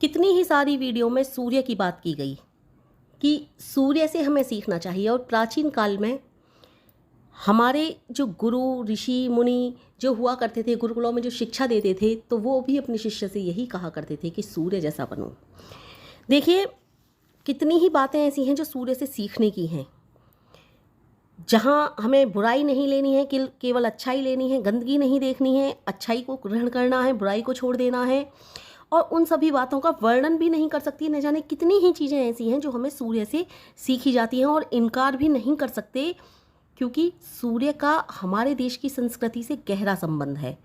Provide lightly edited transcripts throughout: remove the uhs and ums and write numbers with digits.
कितनी ही सारी वीडियो में सूर्य की बात की गई कि सूर्य से हमें सीखना चाहिए। और प्राचीन काल में हमारे जो गुरु ऋषि मुनि जो हुआ करते थे, गुरुकुलों में जो शिक्षा देते थे, तो वो भी अपने शिष्य से यही कहा करते थे कि सूर्य जैसा बनो। देखिए, कितनी ही बातें ऐसी हैं जो सूर्य से सीखने की हैं। जहाँ हमें बुराई नहीं लेनी है, केवल अच्छाई लेनी है, गंदगी नहीं देखनी है, अच्छाई को ग्रहण करना है, बुराई को छोड़ देना है। और उन सभी बातों का वर्णन भी नहीं कर सकती। न जाने कितनी ही चीज़ें ऐसी हैं जो हमें सूर्य से सीखी जाती हैं, और इनकार भी नहीं कर सकते, क्योंकि सूर्य का हमारे देश की संस्कृति से गहरा संबंध है।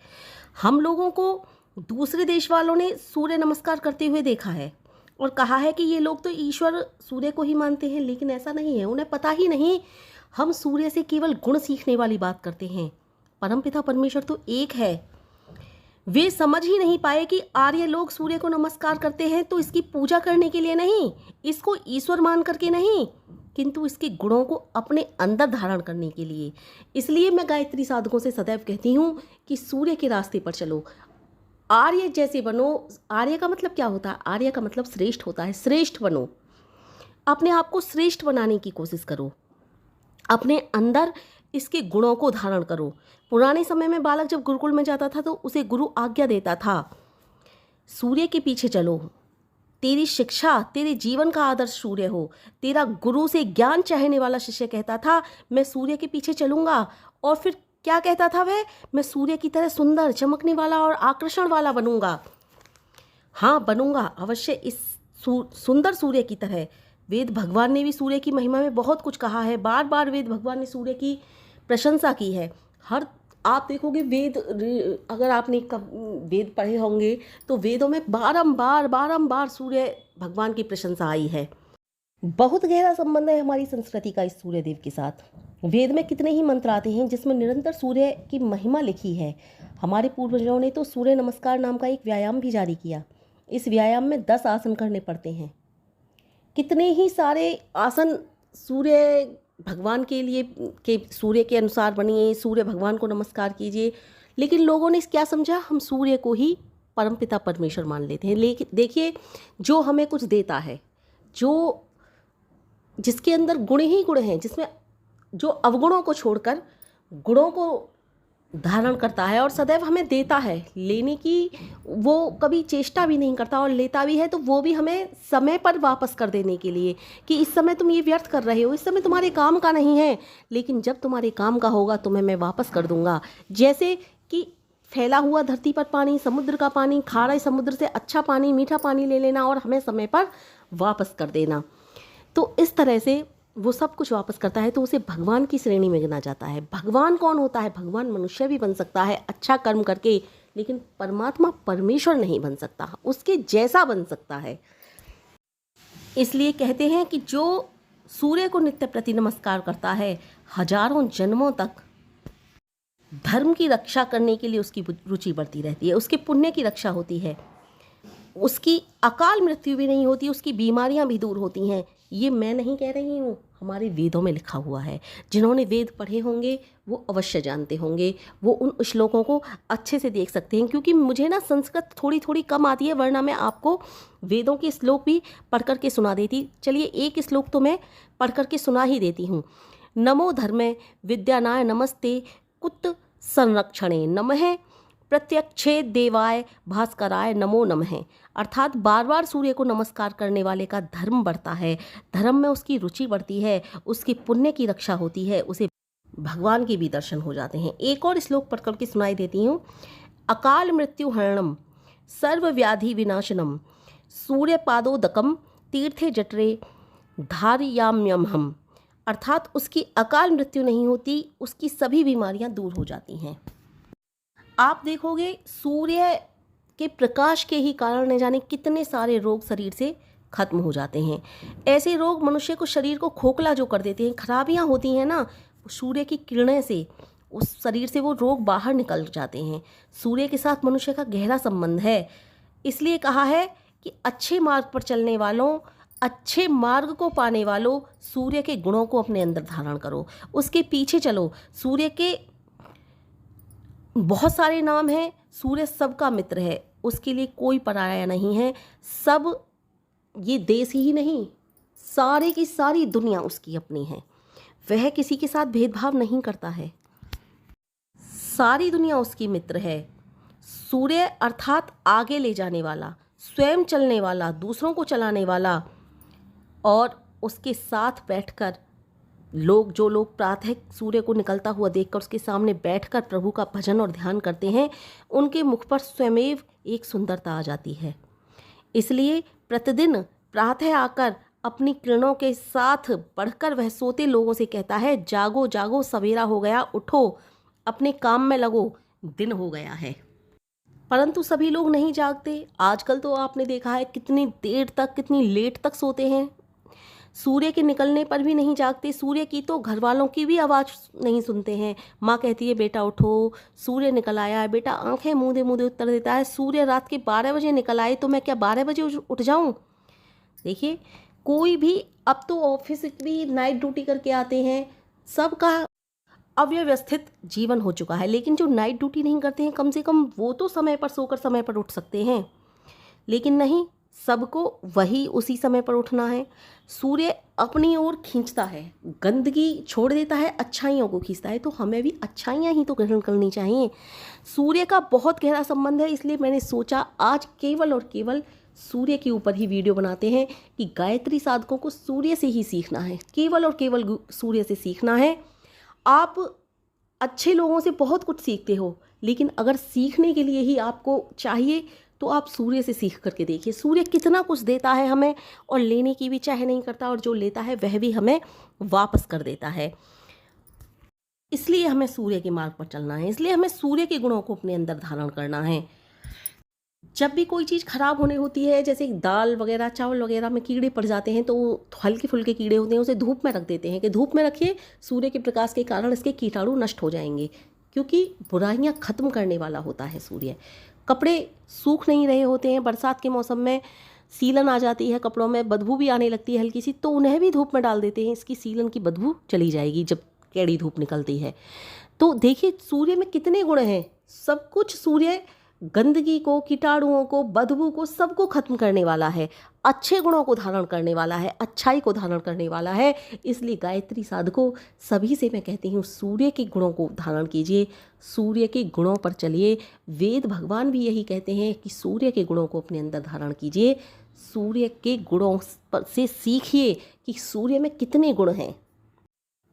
हम लोगों को दूसरे देश वालों ने सूर्य नमस्कार करते हुए देखा है और कहा है कि ये लोग तो ईश्वर सूर्य को ही मानते हैं, लेकिन ऐसा नहीं है। उन्हें पता ही नहीं, हम सूर्य से केवल गुण सीखने वाली बात करते हैं। परमपिता परमेश्वर तो एक है। वे समझ ही नहीं पाए कि आर्य लोग सूर्य को नमस्कार करते हैं तो इसकी पूजा करने के लिए नहीं, इसको ईश्वर मान करके नहीं, किंतु इसके गुणों को अपने अंदर धारण करने के लिए। इसलिए मैं गायत्री साधकों से सदैव कहती हूँ कि सूर्य के रास्ते पर चलो, आर्य जैसे बनो। आर्य का मतलब क्या होता है? आर्य का मतलब श्रेष्ठ होता है। श्रेष्ठ बनो, अपने आप को श्रेष्ठ बनाने की कोशिश करो, अपने अंदर इसके गुणों को धारण करो। पुराने समय में बालक जब गुरुकुल में जाता था तो उसे गुरु आज्ञा देता था, सूर्य के पीछे चलो, तेरी शिक्षा तेरे जीवन का आदर्श सूर्य हो। तेरा गुरु से ज्ञान चाहने वाला शिष्य कहता था, मैं सूर्य के पीछे चलूंगा। और फिर क्या कहता था वह? मैं सूर्य की तरह सुंदर, चमकने वाला और आकर्षण वाला बनूंगा। हाँ, बनूंगा अवश्य, इस सुंदर सूर्य की तरह। वेद भगवान ने भी सूर्य की महिमा में बहुत कुछ कहा है। बार बार वेद भगवान ने सूर्य की प्रशंसा की है। हर आप देखोगे वेद, अगर आपने वेद पढ़े होंगे तो वेदों में बारंबार बारंबार सूर्य भगवान की प्रशंसा आई है। बहुत गहरा संबंध है हमारी संस्कृति का इस सूर्य देव के साथ। वेद में कितने ही मंत्र आते हैं जिसमें निरंतर सूर्य की महिमा लिखी है। हमारे पूर्वजों ने तो सूर्य नमस्कार नाम का एक व्यायाम भी जारी किया। इस व्यायाम में 10 आसन करने पड़ते हैं। कितने ही सारे आसन सूर्य भगवान के लिए, के सूर्य के अनुसार बनिए, सूर्य भगवान को नमस्कार कीजिए। लेकिन लोगों ने क्या समझा? हम सूर्य को ही परमपिता परमेश्वर मान लेते हैं। लेकिन देखिए, जो हमें कुछ देता है, जो जिसके अंदर गुण ही गुण हैं, जिसमें जो अवगुणों को छोड़कर गुणों को धारण करता है और सदैव हमें देता है, लेने की वो कभी चेष्टा भी नहीं करता, और लेता भी है तो वो भी हमें समय पर वापस कर देने के लिए कि इस समय तुम ये व्यर्थ कर रहे हो, इस समय तुम्हारे काम का नहीं है, लेकिन जब तुम्हारे काम का होगा तुम्हें मैं वापस कर दूंगा। जैसे कि फैला हुआ धरती पर पानी, समुद्र का पानी, खारे समुद्र से अच्छा पानी, मीठा पानी ले लेना और हमें समय पर वापस कर देना। तो इस तरह से वो सब कुछ वापस करता है, तो उसे भगवान की श्रेणी में गिना जाता है। भगवान कौन होता है? भगवान मनुष्य भी बन सकता है अच्छा कर्म करके, लेकिन परमात्मा परमेश्वर नहीं बन सकता, उसके जैसा बन सकता है। इसलिए कहते हैं कि जो सूर्य को नित्य प्रति नमस्कार करता है, हजारों जन्मों तक धर्म की रक्षा करने के लिए उसकी रुचि बढ़ती रहती है, उसके पुण्य की रक्षा होती है, उसकी अकाल मृत्यु भी नहीं होती, उसकी बीमारियां भी दूर होती हैं। ये मैं नहीं कह रही हूँ, हमारे वेदों में लिखा हुआ है। जिन्होंने वेद पढ़े होंगे वो अवश्य जानते होंगे, वो उन श्लोकों को अच्छे से देख सकते हैं। क्योंकि मुझे ना संस्कृत थोड़ी थोड़ी कम आती है, वरना मैं आपको वेदों के श्लोक भी पढ़ करके सुना देती। चलिए, एक श्लोक तो मैं पढ़ करके सुना ही देती हूँ। नमो धर्मे विद्यानाय नमस्ते कुत संरक्षणे नमः प्रत्यक्षे देवाय भास्कराय नमो नमः। अर्थात बार बार सूर्य को नमस्कार करने वाले का धर्म बढ़ता है, धर्म में उसकी रुचि बढ़ती है, उसके पुण्य की रक्षा होती है, उसे भगवान के भी दर्शन हो जाते हैं। एक और श्लोक पढ़ करके सुनाई देती हूँ। अकाल मृत्यु हरणम सर्व व्याधि विनाशनम सूर्य पादोदकम तीर्थे जठरे धारयाम्यम हम। अर्थात उसकी अकाल मृत्यु नहीं होती, उसकी सभी बीमारियां दूर हो जाती हैं। आप देखोगे सूर्य के प्रकाश के ही कारण न जाने कितने सारे रोग शरीर से खत्म हो जाते हैं। ऐसे रोग मनुष्य को, शरीर को खोखला जो कर देते हैं, खराबियां होती हैं ना, सूर्य की किरणें से उस शरीर से वो रोग बाहर निकल जाते हैं। सूर्य के साथ मनुष्य का गहरा संबंध है। इसलिए कहा है कि अच्छे मार्ग पर चलने वालों, अच्छे मार्ग को पाने वालों, सूर्य के गुणों को अपने अंदर धारण करो, उसके पीछे चलो। सूर्य के बहुत सारे नाम हैं, सूर्य सबका मित्र है। उसके लिए कोई पराया नहीं है। सब, ये देश ही नहीं, सारे की सारी दुनिया उसकी अपनी है। वह किसी के साथ भेदभाव नहीं करता है, सारी दुनिया उसकी मित्र है। सूर्य अर्थात आगे ले जाने वाला, स्वयं चलने वाला, दूसरों को चलाने वाला, और उसके साथ बैठकर जो लोग प्रातः सूर्य को निकलता हुआ देखकर उसके सामने बैठकर प्रभु का भजन और ध्यान करते हैं, उनके मुख पर स्वयमेव एक सुंदरता आ जाती है। इसलिए प्रतिदिन प्रातः आकर अपनी किरणों के साथ बढ़कर वह सोते लोगों से कहता है, जागो जागो, सवेरा हो गया, उठो, अपने काम में लगो, दिन हो गया है। परंतु सभी लोग नहीं जागते। आजकल तो आपने देखा है कितनी देर तक, कितनी लेट तक सोते हैं। सूर्य के निकलने पर भी नहीं जागते। सूर्य की तो घर वालों की भी आवाज़ नहीं सुनते हैं। माँ कहती है बेटा उठो, सूर्य निकल आया है। बेटा आंखें मूंदे मूंदे उत्तर देता है, सूर्य रात के 12 बजे निकल आए तो मैं क्या 12 बजे उठ जाऊँ? देखिए, कोई भी अब तो ऑफिस भी नाइट ड्यूटी करके आते हैं, सबका अव्यवस्थित जीवन हो चुका है। लेकिन जो नाइट ड्यूटी नहीं करते हैं, कम से कम वो तो समय पर सोकर समय पर उठ सकते हैं। लेकिन नहीं, सबको वही उसी समय पर उठना है। सूर्य अपनी ओर खींचता है, गंदगी छोड़ देता है, अच्छाइयों को खींचता है। तो हमें भी अच्छाइयाँ ही तो ग्रहण करनी चाहिए। सूर्य का बहुत गहरा संबंध है, इसलिए मैंने सोचा आज केवल और केवल सूर्य के ऊपर ही वीडियो बनाते हैं कि गायत्री साधकों को सूर्य से ही सीखना है, केवल और केवल सूर्य से सीखना है। आप अच्छे लोगों से बहुत कुछ सीखते हो, लेकिन अगर सीखने के लिए ही आपको चाहिए तो आप सूर्य से सीख करके देखिए। सूर्य कितना कुछ देता है हमें, और लेने की भी चाहे नहीं करता, और जो लेता है वह भी हमें वापस कर देता है। इसलिए हमें सूर्य के मार्ग पर चलना है, इसलिए हमें सूर्य के गुणों को अपने अंदर धारण करना है। जब भी कोई चीज़ खराब होने होती है, जैसे दाल वगैरह, चावल वगैरह में कीड़े पड़ जाते हैं, तो हल्के फुल्के कीड़े होते हैं, उसे धूप में रख देते हैं कि धूप में रखिए, सूर्य के प्रकाश के कारण इसके कीटाणु नष्ट हो जाएंगे, क्योंकि बुराइयां खत्म करने वाला होता है सूर्य। कपड़े सूख नहीं रहे होते हैं, बरसात के मौसम में सीलन आ जाती है कपड़ों में, बदबू भी आने लगती है हल्की सी, तो उन्हें भी धूप में डाल देते हैं, इसकी सीलन की बदबू चली जाएगी जब कड़ी धूप निकलती है। तो देखिए सूर्य में कितने गुण हैं। सब कुछ सूर्य गंदगी को, कीटाणुओं को, बदबू को, सबको खत्म करने वाला है, अच्छे गुणों को धारण करने वाला है, अच्छाई को धारण करने वाला है। इसलिए गायत्री साधकों सभी से मैं कहती हूँ, सूर्य के गुणों को धारण कीजिए, सूर्य के गुणों पर चलिए। वेद भगवान भी यही कहते हैं कि सूर्य के गुणों को अपने अंदर धारण कीजिए, सूर्य के गुणों से सीखिए कि सूर्य में कितने गुण हैं।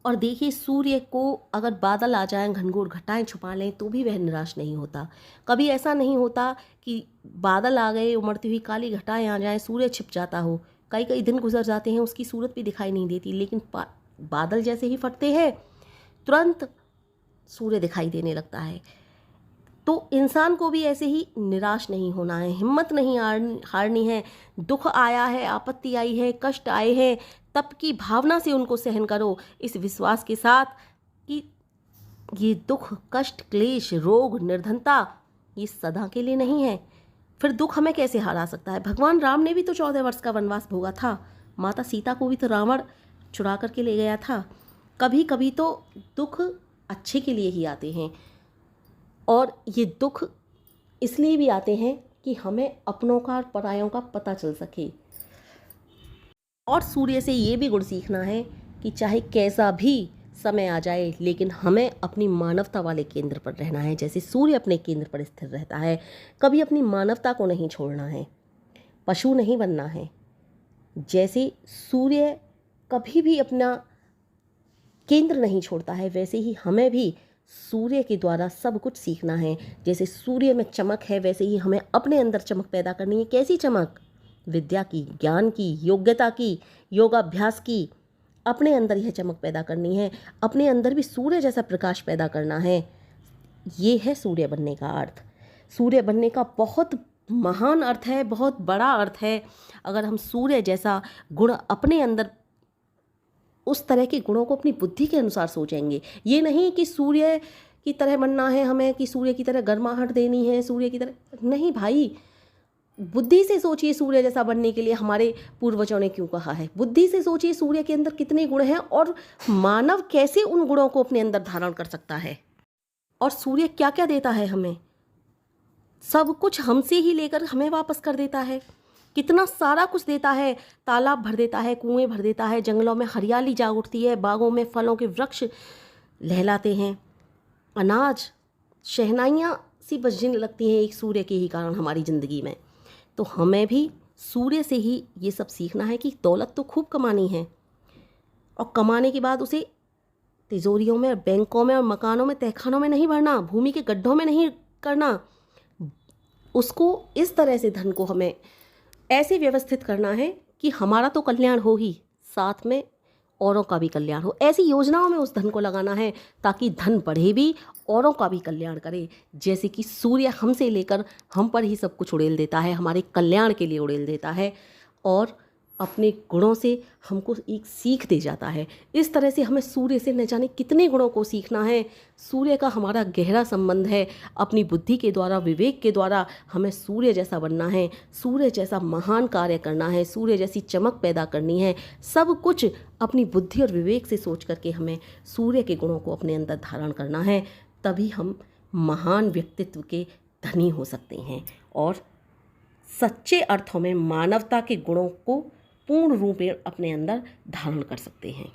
और देखिए, सूर्य को अगर बादल आ जाएं, घनघोर घटाएं छुपा लें, तो भी वह निराश नहीं होता। कभी ऐसा नहीं होता कि बादल आ गए, उमड़ती हुई काली घटाएं आ जाएं, सूर्य छिप जाता हो। कई कई दिन गुजर जाते हैं, उसकी सूरत भी दिखाई नहीं देती, लेकिन बादल जैसे ही फटते हैं तुरंत सूर्य दिखाई देने लगता है। तो इंसान को भी ऐसे ही निराश नहीं होना है, हिम्मत नहीं हारनी है। दुख आया है, आपत्ति आई है, कष्ट आए हैं, तप की भावना से उनको सहन करो, इस विश्वास के साथ कि ये दुख, कष्ट, क्लेश, रोग, निर्धनता ये सदा के लिए नहीं है। फिर दुख हमें कैसे हरा सकता है? भगवान राम ने भी तो 14 वर्ष का वनवास भोगा था, माता सीता को भी तो रावण चुरा करके ले गया था। कभी कभी तो दुख अच्छे के लिए ही आते हैं, और ये दुख इसलिए भी आते हैं कि हमें अपनों का और परायों का पता चल सके। और सूर्य से ये भी गुण सीखना है कि चाहे कैसा भी समय आ जाए, लेकिन हमें अपनी मानवता वाले केंद्र पर रहना है। जैसे सूर्य अपने केंद्र पर स्थिर रहता है, कभी अपनी मानवता को नहीं छोड़ना है, पशु नहीं बनना है। जैसे सूर्य कभी भी अपना केंद्र नहीं छोड़ता है, वैसे ही हमें भी सूर्य के द्वारा सब कुछ सीखना है। जैसे सूर्य में चमक है, वैसे ही हमें अपने अंदर चमक पैदा करनी है। कैसी चमक? विद्या की, ज्ञान की, योग्यता की, योगाभ्यास की। अपने अंदर यह चमक पैदा करनी है, अपने अंदर भी सूर्य जैसा प्रकाश पैदा करना है। ये है सूर्य बनने का अर्थ। सूर्य बनने का बहुत महान अर्थ है, बहुत बड़ा अर्थ है। अगर हम सूर्य जैसा गुण अपने अंदर, उस तरह के गुणों को अपनी बुद्धि के अनुसार सोचेंगे, ये नहीं कि सूर्य की तरह बनना है हमें, कि सूर्य की तरह गर्माहट देनी है, सूर्य की तरह नहीं भाई। बुद्धि से सोचिए सूर्य जैसा बनने के लिए हमारे पूर्वजों ने क्यों कहा है। बुद्धि से सोचिए सूर्य के अंदर कितने गुण हैं, और मानव कैसे उन गुणों को अपने अंदर धारण कर सकता है। और सूर्य क्या क्या देता है हमें? सब कुछ हमसे ही लेकर हमें वापस कर देता है। कितना सारा कुछ देता है, तालाब भर देता है, कुएं भर देता है, जंगलों में हरियाली जाग उठती है, बागों में फलों के वृक्ष लहलाते हैं, अनाज शहनाइयाँ सी बजने लगती हैं एक सूर्य के ही कारण हमारी ज़िंदगी में। तो हमें भी सूर्य से ही ये सब सीखना है कि दौलत तो खूब कमानी है, और कमाने के बाद उसे तिजोरियों में, बैंकों में और मकानों में, तहखानों में नहीं भरना, भूमि के गड्ढों में नहीं करना। उसको इस तरह से धन को हमें ऐसे व्यवस्थित करना है कि हमारा तो कल्याण हो ही, साथ में औरों का भी कल्याण हो। ऐसी योजनाओं में उस धन को लगाना है ताकि धन बढ़े भी, औरों का भी कल्याण करे। जैसे कि सूर्य हमसे लेकर हम पर ही सब कुछ उड़ेल देता है, हमारे कल्याण के लिए उड़ेल देता है, और अपने गुणों से हमको एक सीख दे जाता है। इस तरह से हमें सूर्य से न जाने कितने गुणों को सीखना है। सूर्य का हमारा गहरा संबंध है। अपनी बुद्धि के द्वारा, विवेक के द्वारा हमें सूर्य जैसा बनना है, सूर्य जैसा महान कार्य करना है, सूर्य जैसी चमक पैदा करनी है। सब कुछ अपनी बुद्धि और विवेक से सोच करके हमें सूर्य के गुणों को अपने अंदर धारण करना है। तभी हम महान व्यक्तित्व के धनी हो सकते हैं और सच्चे अर्थों में मानवता के गुणों को पूर्ण रूप में अपने अंदर धारण कर सकते हैं।